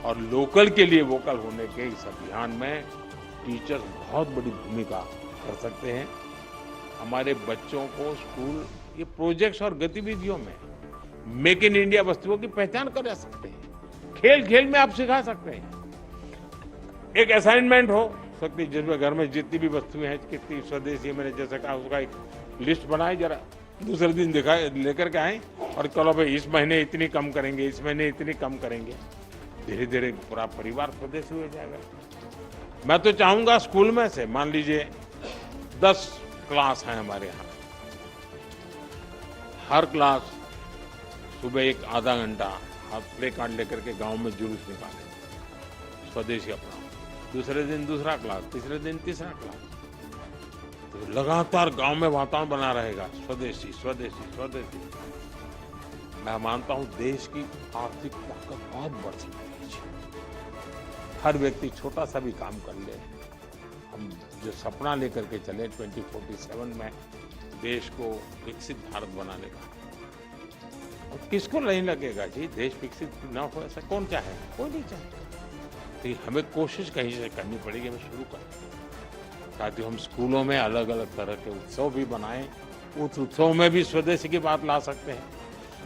और लोकल के लिए वोकल होने के इस अभियान में टीचर्स बहुत बड़ी भूमिका कर सकते हैं। हमारे बच्चों को स्कूल ये प्रोजेक्ट्स और गतिविधियों में मेक इन इंडिया वस्तुओं की पहचान करा सकते हैं। खेल-खेल में आप सिखा सकते हैं। एक असाइनमेंट हो सकती है जिसमें घर में जितनी भी वस्तुएं हैं, कितनी स्वदेशी, मैंने जैसे कहा उसका एक लिस्ट बनाए, जरा दूसरे दिन दिखाए लेकर के आए और चलो भाई इस महीने इतनी कम करेंगे, इस महीने इतनी कम करेंगे। धीरे धीरे पूरा परिवार स्वदेशी हो जाएगा। मैं तो चाहूंगा स्कूल में से मान लीजिए 10 क्लास हैं हमारे यहाँ, हर क्लास सुबह एक आधा घंटा हाथ प्ले कार्ड लेकर के गांव में जुलूस निकाले, स्वदेशी अपना, दूसरे दिन दूसरा क्लास, तीसरे दिन तीसरा क्लास। तो लगातार गांव में वातावरण बना रहेगा स्वदेशी स्वदेशी स्वदेशी। मैं मानता हूं देश की आर्थिक ताकत बहुत बढ़ सकती है। हर व्यक्ति छोटा सा भी काम कर ले, हम जो सपना लेकर के चले 2047 में देश को विकसित भारत बनाने का, और किसको नहीं लगेगा जी देश विकसित न हो, ऐसा कौन चाहे? कोई नहीं चाहे। तो हमें कोशिश कहीं से करनी पड़ेगी, हमें शुरू करना, ताकि हम स्कूलों में अलग अलग तरह के उत्सव भी बनाएं। उस उत्सव में भी स्वदेशी की बात ला सकते हैं।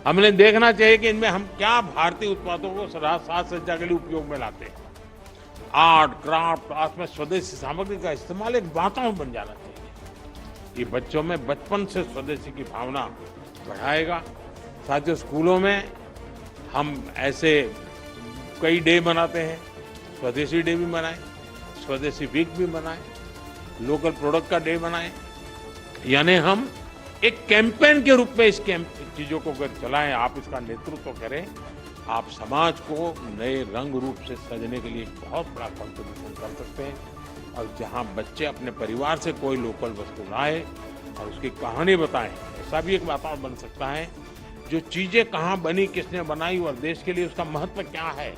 हमने देखना चाहिए कि इनमें हम क्या भारतीय उत्पादों को साज सज्जा के लिए उपयोग में लाते हैं। आर्ट क्राफ्ट, आज में स्वदेशी सामग्री का इस्तेमाल एक वातावरण बन जाना चाहिए। ये बच्चों में बचपन से स्वदेशी की भावना बढ़ाएगा। साथियों, स्कूलों में हम ऐसे कई डे मनाते हैं, स्वदेशी डे भी मनाएं, स्वदेशी वीक भी मनाएं, लोकल प्रोडक्ट का डे बनाएं। यानी हम एक कैंपेन के रूप में इस चीजों को अगर चलाएं, आप इसका नेतृत्व करें, आप समाज को नए रंग रूप से सजने के लिए बहुत बड़ा कंट्रीब्यूशन कर सकते हैं। और जहां बच्चे अपने परिवार से कोई लोकल वस्तु लाए और उसकी कहानी बताएं, ऐसा भी एक वातावरण बन सकता है। जो चीजें कहाँ बनी, किसने बनाई और देश के लिए उसका महत्व क्या है,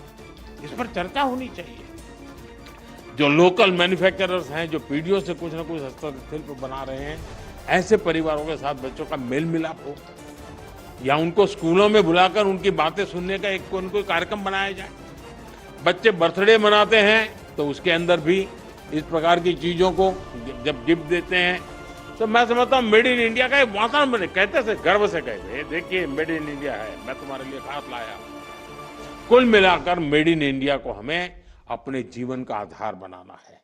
इस पर चर्चा होनी चाहिए। जो लोकल मैन्युफैक्चरर्स हैं, जो पीढ़ियों से कुछ न कुछ हस्तशिल्प बना रहे हैं, ऐसे परिवारों के साथ बच्चों का मेल मिलाप हो, या उनको स्कूलों में बुलाकर उनकी बातें सुनने का एक कोई कार्यक्रम बनाया जाए। बच्चे बर्थडे मनाते हैं तो उसके अंदर भी इस प्रकार की चीजों को जब गिफ्ट देते हैं, तो मैं समझता हूँ मेड इन इंडिया का एक वातावरण बने। कहते थे, गर्व से कहते, देखिए मेड इन इंडिया है, मैं तुम्हारे लिए खास लाया। कुल मिलाकर मेड इन इंडिया को हमें अपने जीवन का आधार बनाना है।